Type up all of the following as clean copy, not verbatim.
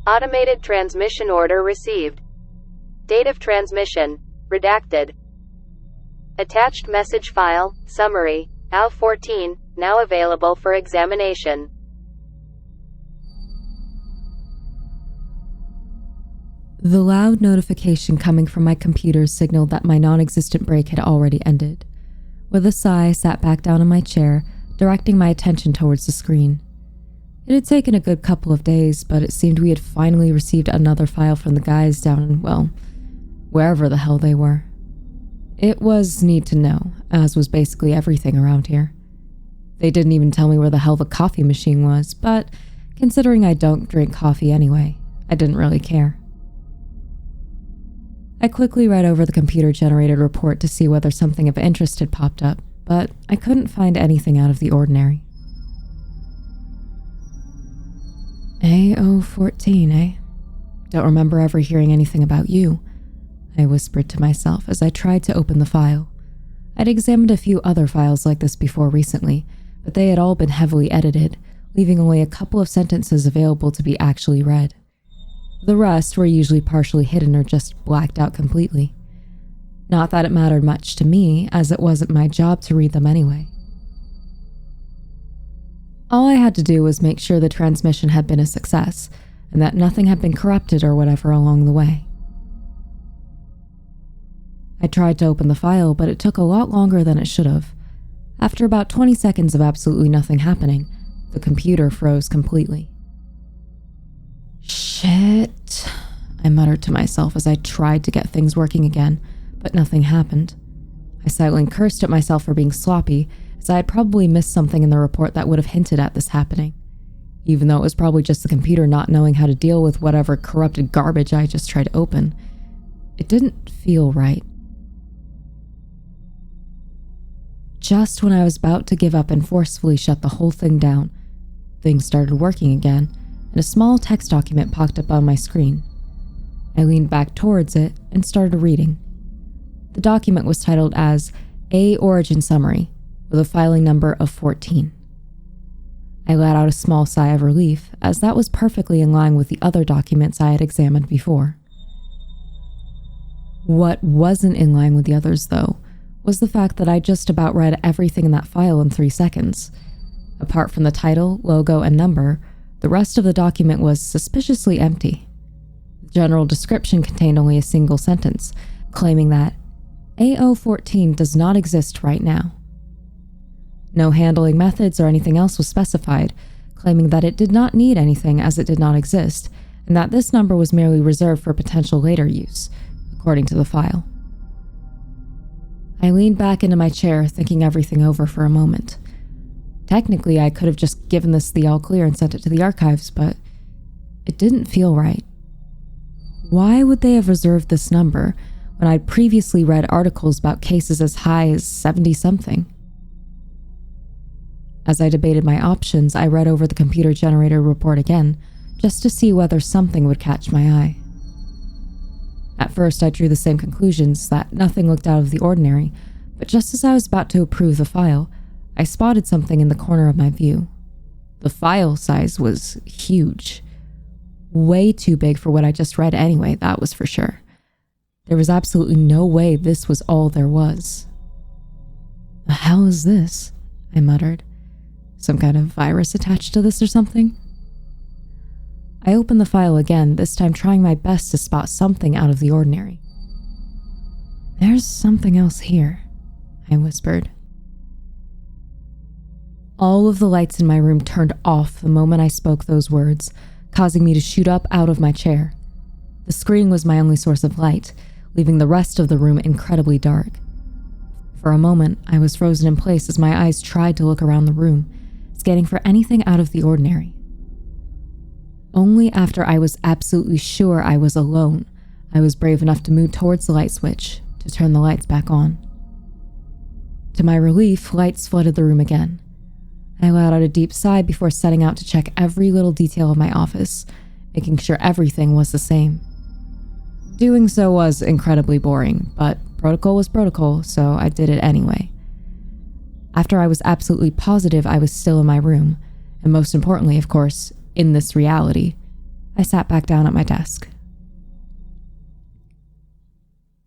Automated transmission order received. Date of transmission, redacted. Attached message file, summary, AL14, now available for examination. The loud notification coming from my computer signaled that my non-existent break had already ended. With a sigh, I sat back down in my chair, directing my attention towards the screen. It had taken a good couple of days, but it seemed we had finally received another file from the guys down in, well, wherever the hell they were. It was need to know, as was basically everything around here. They didn't even tell me where the hell the coffee machine was, but considering I don't drink coffee anyway, I didn't really care. I quickly read over the computer-generated report to see whether something of interest had popped up, but I couldn't find anything out of the ordinary. AO14, eh? Don't remember ever hearing anything about you, I whispered to myself as I tried to open the file. I'd examined a few other files like this before recently, but they had all been heavily edited, leaving only a couple of sentences available to be actually read. The rest were usually partially hidden or just blacked out completely. Not that it mattered much to me, as it wasn't my job to read them anyway. All I had to do was make sure the transmission had been a success, and that nothing had been corrupted or whatever along the way. I tried to open the file, but it took a lot longer than it should have. After about 20 seconds of absolutely nothing happening, the computer froze completely. Shit, I muttered to myself as I tried to get things working again, but nothing happened. I silently cursed at myself for being sloppy, as I had probably missed something in the report that would have hinted at this happening, even though it was probably just the computer not knowing how to deal with whatever corrupted garbage I just tried to open. It didn't feel right. Just when I was about to give up and forcefully shut the whole thing down, things started working again, and a small text document popped up on my screen. I leaned back towards it and started reading. The document was titled as A Origin Summary, with a filing number of 14. I let out a small sigh of relief, as that was perfectly in line with the other documents I had examined before. What wasn't in line with the others, though, was the fact that I just about read everything in that file in 3 seconds. Apart from the title, logo, and number, the rest of the document was suspiciously empty. The general description contained only a single sentence, claiming that AO14 does not exist right now. No handling methods or anything else was specified, claiming that it did not need anything as it did not exist, and that this number was merely reserved for potential later use, according to the file. I leaned back into my chair, thinking everything over for a moment. Technically, I could have just given this the all clear and sent it to the archives, but it didn't feel right. Why would they have reserved this number when I'd previously read articles about cases as high as 70-something? As I debated my options, I read over the computer-generated report again, just to see whether something would catch my eye. At first, I drew the same conclusions, that nothing looked out of the ordinary, but just as I was about to approve the file, I spotted something in the corner of my view. The file size was huge. Way too big for what I just read anyway, that was for sure. There was absolutely no way this was all there was. The hell is this? I muttered. Some kind of virus attached to this or something? I opened the file again, this time trying my best to spot something out of the ordinary. There's something else here, I whispered. All of the lights in my room turned off the moment I spoke those words, causing me to shoot up out of my chair. The screen was my only source of light, leaving the rest of the room incredibly dark. For a moment, I was frozen in place as my eyes tried to look around the room, scanning for anything out of the ordinary. Only after I was absolutely sure I was alone, I was brave enough to move towards the light switch to turn the lights back on. To my relief, lights flooded the room again. I let out a deep sigh before setting out to check every little detail of my office, making sure everything was the same. Doing so was incredibly boring, but protocol was protocol, so I did it anyway. After I was absolutely positive I was still in my room, and most importantly, of course, in this reality, I sat back down at my desk.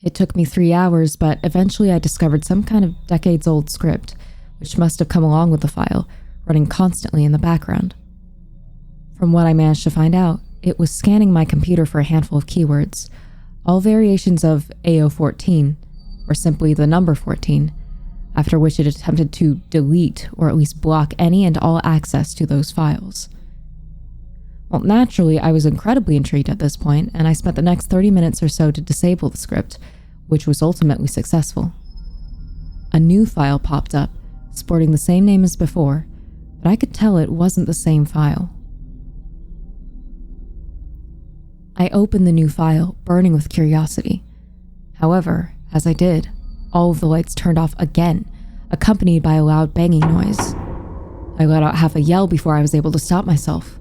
It took me 3 hours, but eventually I discovered some kind of decades-old script, which must have come along with the file, running constantly in the background. From what I managed to find out, it was scanning my computer for a handful of keywords, all variations of AO14, or simply the number 14, after which it attempted to delete or at least block any and all access to those files. Well, naturally, I was incredibly intrigued at this point, and I spent the next 30 minutes or so to disable the script, which was ultimately successful. A new file popped up, sporting the same name as before, but I could tell it wasn't the same file. I opened the new file, burning with curiosity. However, as I did, all of the lights turned off again, accompanied by a loud banging noise. I let out half a yell before I was able to stop myself.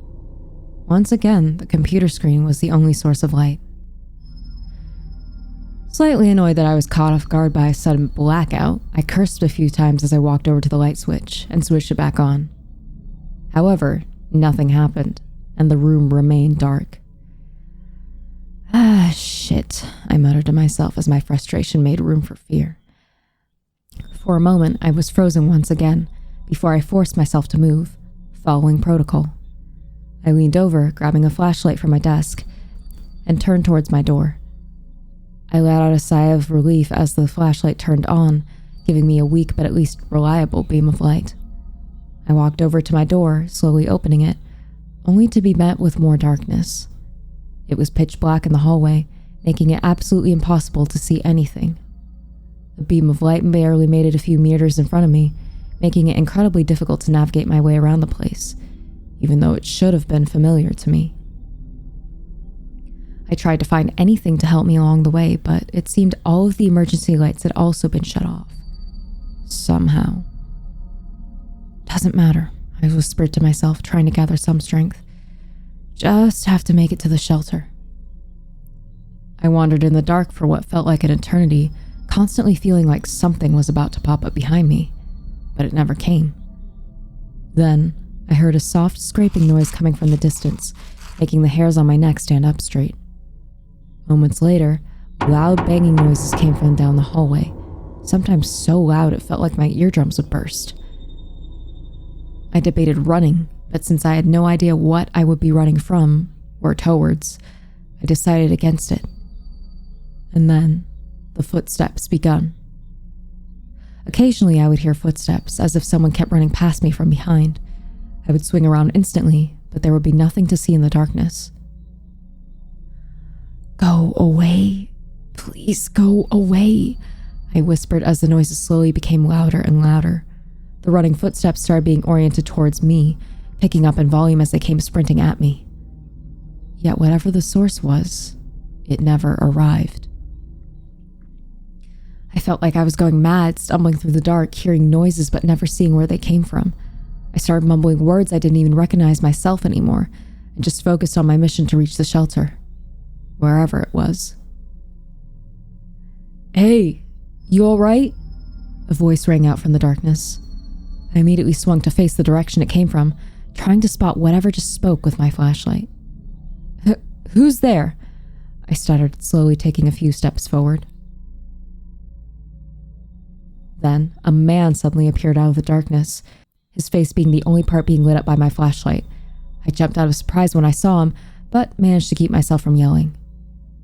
Once again, the computer screen was the only source of light. Slightly annoyed that I was caught off guard by a sudden blackout, I cursed a few times as I walked over to the light switch and switched it back on. However, nothing happened, and the room remained dark. Ah, shit, I muttered to myself as my frustration made room for fear. For a moment, I was frozen once again, before I forced myself to move, following protocol. I leaned over, grabbing a flashlight from my desk, and turned towards my door. I let out a sigh of relief as the flashlight turned on, giving me a weak but at least reliable beam of light. I walked over to my door, slowly opening it, only to be met with more darkness. It was pitch black in the hallway, making it absolutely impossible to see anything. The beam of light barely made it a few meters in front of me, making it incredibly difficult to navigate my way around the place, even though it should have been familiar to me. I tried to find anything to help me along the way, but it seemed all of the emergency lights had also been shut off. Somehow. Doesn't matter, I whispered to myself, trying to gather some strength. Just have to make it to the shelter. I wandered in the dark for what felt like an eternity, constantly feeling like something was about to pop up behind me, but it never came. Then, I heard a soft scraping noise coming from the distance, making the hairs on my neck stand up straight. Moments later, loud banging noises came from down the hallway, sometimes so loud it felt like my eardrums would burst. I debated running, but since I had no idea what I would be running from, or towards, I decided against it. And then, the footsteps begun. Occasionally I would hear footsteps, as if someone kept running past me from behind. I would swing around instantly, but there would be nothing to see in the darkness. Go away. Please go away, I whispered as the noises slowly became louder and louder. The running footsteps started being oriented towards me, picking up in volume as they came sprinting at me. Yet whatever the source was, it never arrived. I felt like I was going mad, stumbling through the dark, hearing noises but never seeing where they came from. I started mumbling words I didn't even recognize myself anymore, and just focused on my mission to reach the shelter, wherever it was. Hey, you all right? A voice rang out from the darkness. I immediately swung to face the direction it came from, trying to spot whatever just spoke with my flashlight. Who's there? I stuttered, slowly taking a few steps forward. Then, a man suddenly appeared out of the darkness, his face being the only part being lit up by my flashlight. I jumped out of surprise when I saw him, but managed to keep myself from yelling.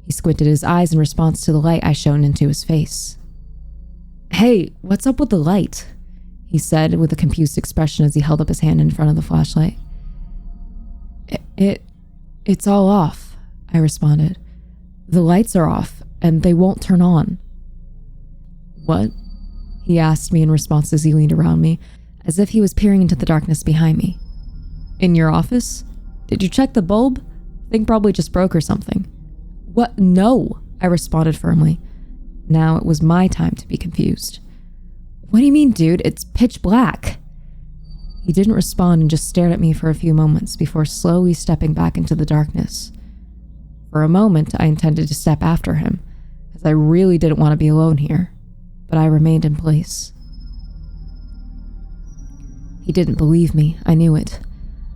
He squinted his eyes in response to the light I shone into his face. Hey, what's up with the light? He said with a confused expression as he held up his hand in front of the flashlight. It's all off, I responded. The lights are off, and they won't turn on. What? He asked me in response as he leaned around me, as if he was peering into the darkness behind me. In your office? Did you check the bulb? Thing probably just broke or something. What? No, I responded firmly. Now it was my time to be confused. What do you mean, dude? It's pitch black. He didn't respond and just stared at me for a few moments before slowly stepping back into the darkness. For a moment, I intended to step after him, as I really didn't want to be alone here, but I remained in place. He didn't believe me, I knew it.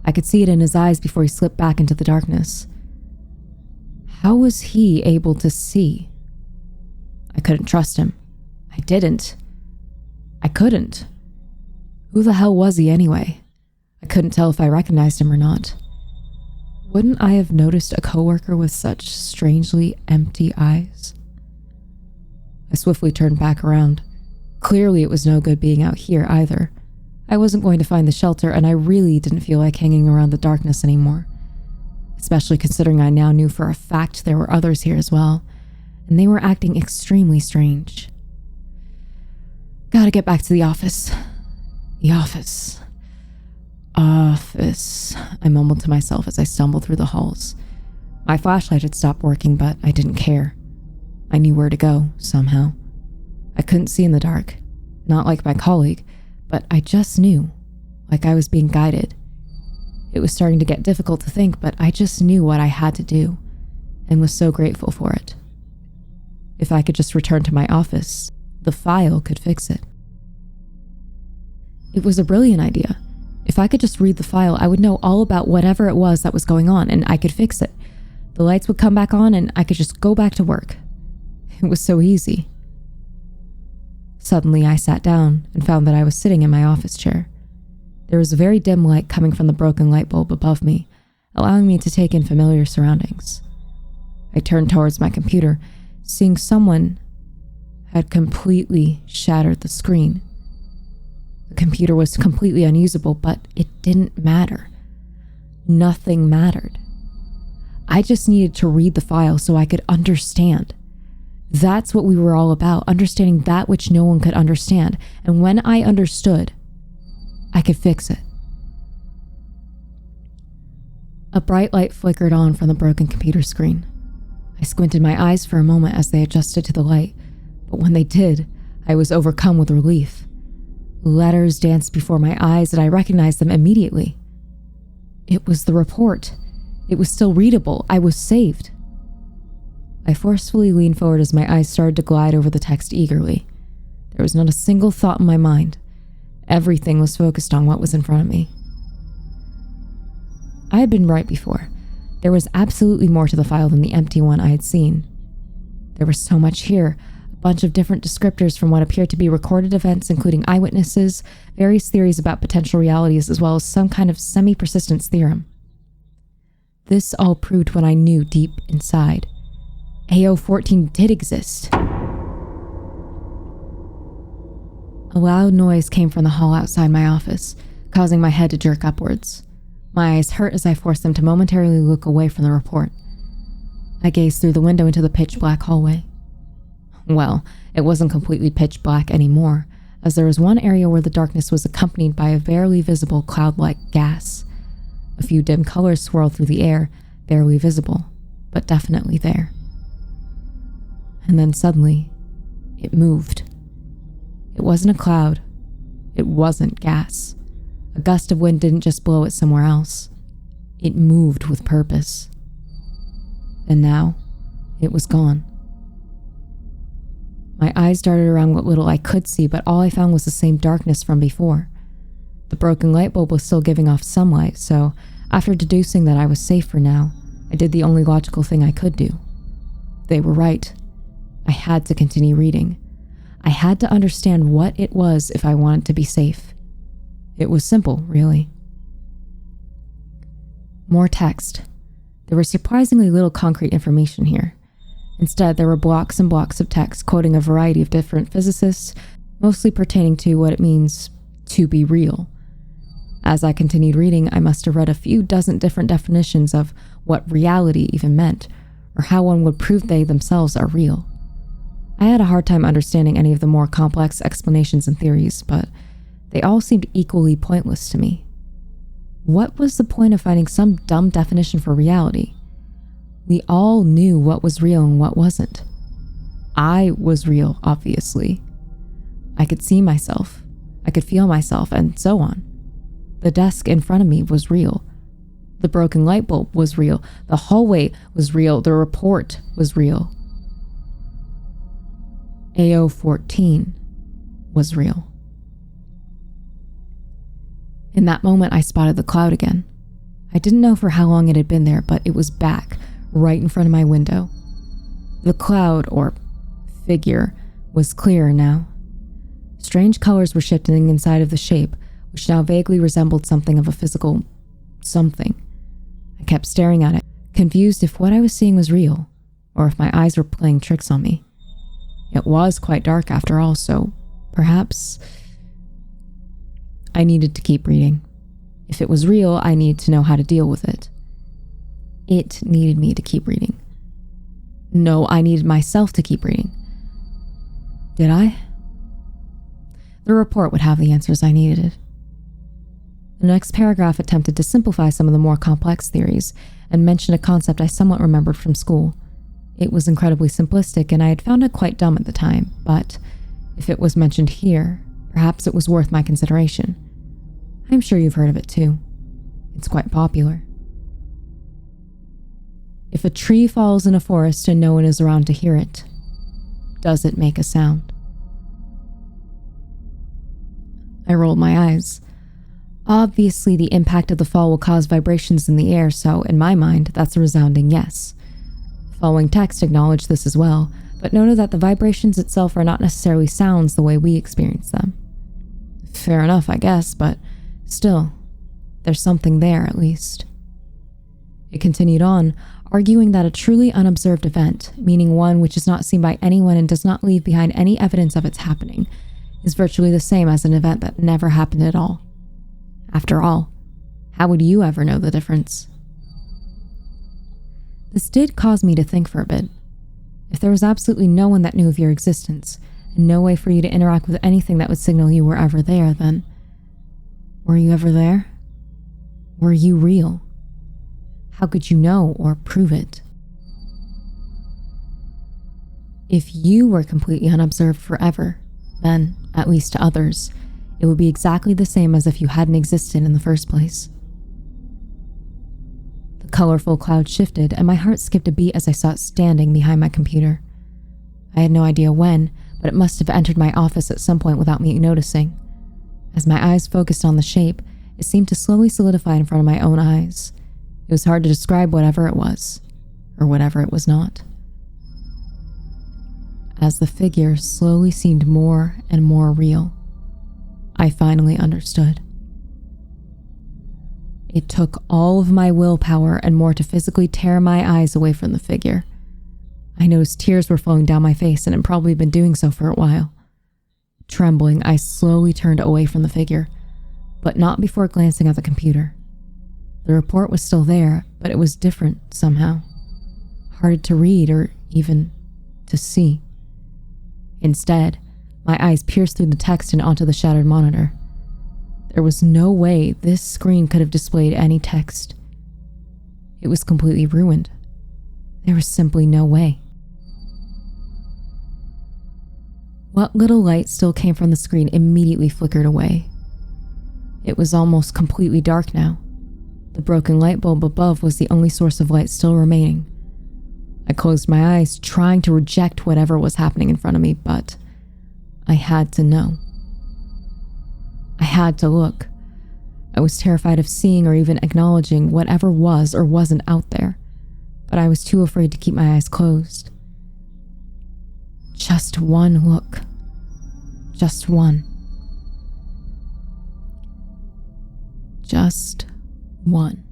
I could see it in his eyes before he slipped back into the darkness. How was he able to see? I couldn't trust him. I didn't. I couldn't. Who the hell was he anyway? I couldn't tell if I recognized him or not. Wouldn't I have noticed a coworker with such strangely empty eyes? I swiftly turned back around. Clearly it was no good being out here either. I wasn't going to find the shelter, and I really didn't feel like hanging around the darkness anymore. Especially considering I now knew for a fact there were others here as well, and they were acting extremely strange. Gotta get back to the office. The office. Office, I mumbled to myself as I stumbled through the halls. My flashlight had stopped working, but I didn't care. I knew where to go, somehow. I couldn't see in the dark, not like my colleague, but I just knew, like I was being guided. It was starting to get difficult to think, but I just knew what I had to do, and was so grateful for it. If I could just return to my office, the file could fix it. It was a brilliant idea. If I could just read the file, I would know all about whatever it was that was going on, and I could fix it. The lights would come back on, and I could just go back to work. It was so easy. Suddenly, I sat down and found that I was sitting in my office chair. There was a very dim light coming from the broken light bulb above me, allowing me to take in familiar surroundings. I turned towards my computer, seeing someone had completely shattered the screen. The computer was completely unusable, but it didn't matter. Nothing mattered. I just needed to read the file so I could understand. That's what we were all about, understanding that which no one could understand. And when I understood, I could fix it. A bright light flickered on from the broken computer screen. I squinted my eyes for a moment as they adjusted to the light, but when they did, I was overcome with relief. Letters danced before my eyes, and I recognized them immediately. It was the report. It was still readable. I was saved. I forcefully leaned forward as my eyes started to glide over the text eagerly. There was not a single thought in my mind. Everything was focused on what was in front of me. I had been right before. There was absolutely more to the file than the empty one I had seen. There was so much here. Bunch of different descriptors from what appeared to be recorded events, including eyewitnesses, various theories about potential realities, as well as some kind of semi-persistence theorem. This all proved what I knew deep inside. AO-14 did exist. A loud noise came from the hall outside my office, causing my head to jerk upwards. My eyes hurt as I forced them to momentarily look away from the report. I gazed through the window into the pitch-black hallway. Well, it wasn't completely pitch black anymore, as there was one area where the darkness was accompanied by a barely visible cloud-like gas. A few dim colors swirled through the air, barely visible, but definitely there. And then suddenly, it moved. It wasn't a cloud. It wasn't gas. A gust of wind didn't just blow it somewhere else. It moved with purpose. And now, it was gone. My eyes darted around what little I could see, but all I found was the same darkness from before. The broken light bulb was still giving off some light, so after deducing that I was safe for now, I did the only logical thing I could do. They were right. I had to continue reading. I had to understand what it was if I wanted to be safe. It was simple, really. More text. There was surprisingly little concrete information here. Instead, there were blocks and blocks of text quoting a variety of different physicists, mostly pertaining to what it means to be real. As I continued reading, I must have read a few dozen different definitions of what reality even meant, or how one would prove they themselves are real. I had a hard time understanding any of the more complex explanations and theories, but they all seemed equally pointless to me. What was the point of finding some dumb definition for reality? We all knew what was real and what wasn't. I was real, obviously. I could see myself. I could feel myself, and so on. The desk in front of me was real. The broken light bulb was real. The hallway was real. The report was real. AO-14 was real. In that moment, I spotted the cloud again. I didn't know for how long it had been there, but it was back, right in front of my window. The cloud, or figure, was clearer now. Strange colors were shifting inside of the shape, which now vaguely resembled something of a physical something. I kept staring at it, confused if what I was seeing was real, or if my eyes were playing tricks on me. It was quite dark after all, so perhaps I needed to keep reading. If it was real, I needed to know how to deal with it. It needed me to keep reading. No, I needed myself to keep reading. Did I? The report would have the answers I needed. The next paragraph attempted to simplify some of the more complex theories and mentioned a concept I somewhat remembered from school. It was incredibly simplistic, and I had found it quite dumb at the time, but if it was mentioned here, perhaps it was worth my consideration. I'm sure you've heard of it too. It's quite popular. If a tree falls in a forest and no one is around to hear it, does it make a sound? I rolled my eyes. Obviously, the impact of the fall will cause vibrations in the air, so in my mind, that's a resounding yes. The following text acknowledged this as well, but noted that the vibrations itself are not necessarily sounds the way we experience them. Fair enough, I guess, but still, there's something there at least. It continued on, arguing that a truly unobserved event, meaning one which is not seen by anyone and does not leave behind any evidence of its happening, is virtually the same as an event that never happened at all. After all, how would you ever know the difference? This did cause me to think for a bit. If there was absolutely no one that knew of your existence, and no way for you to interact with anything that would signal you were ever there, then were you ever there? Were you real? How could you know or prove it? If you were completely unobserved forever, then, at least to others, it would be exactly the same as if you hadn't existed in the first place. The colorful cloud shifted, and my heart skipped a beat as I saw it standing behind my computer. I had no idea when, but it must have entered my office at some point without me noticing. As my eyes focused on the shape, it seemed to slowly solidify in front of my own eyes. It was hard to describe whatever it was, or whatever it was not. As the figure slowly seemed more and more real, I finally understood. It took all of my willpower and more to physically tear my eyes away from the figure. I noticed tears were flowing down my face and had probably been doing so for a while. Trembling, I slowly turned away from the figure, but not before glancing at the computer. The report was still there, but it was different somehow. Hard to read or even to see. Instead, my eyes pierced through the text and onto the shattered monitor. There was no way this screen could have displayed any text. It was completely ruined. There was simply no way. What little light still came from the screen immediately flickered away. It was almost completely dark now. The broken light bulb above was the only source of light still remaining. I closed my eyes, trying to reject whatever was happening in front of me, but I had to know. I had to look. I was terrified of seeing or even acknowledging whatever was or wasn't out there, but I was too afraid to keep my eyes closed. Just one look. Just one. Just one.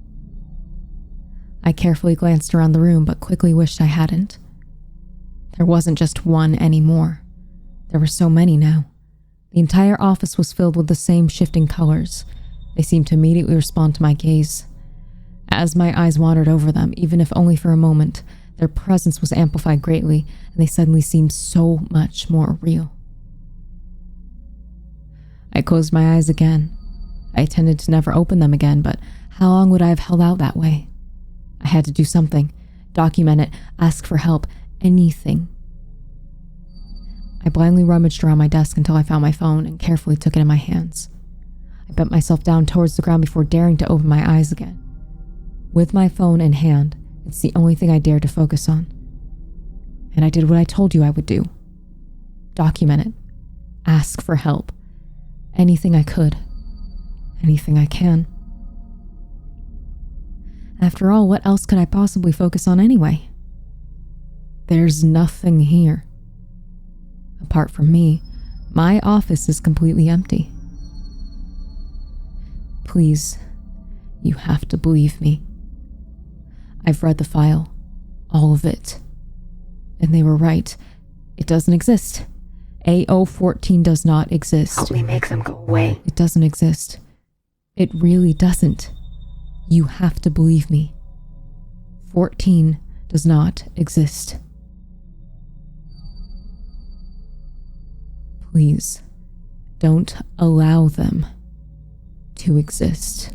I carefully glanced around the room, but quickly wished I hadn't. There wasn't just one anymore. There were so many now. The entire office was filled with the same shifting colors. They seemed to immediately respond to my gaze. As my eyes wandered over them, even if only for a moment, their presence was amplified greatly, and they suddenly seemed so much more real. I closed my eyes again. I intended to never open them again, but how long would I have held out that way? I had to do something, document it, ask for help, anything. I blindly rummaged around my desk until I found my phone and carefully took it in my hands. I bent myself down towards the ground before daring to open my eyes again. With my phone in hand, it's the only thing I dared to focus on. And I did what I told you I would do. Document it. Ask for help. Anything I could. Anything I can. At After all, what else could I possibly focus on anyway? There's nothing here. Apart from me, my office is completely empty. Please, you have to believe me. I've read the file, all of it. And they were right. It doesn't exist. AO14 does not exist. Help me make them go away. It doesn't exist. It really doesn't. You have to believe me. 14 does not exist. Please, don't allow them to exist.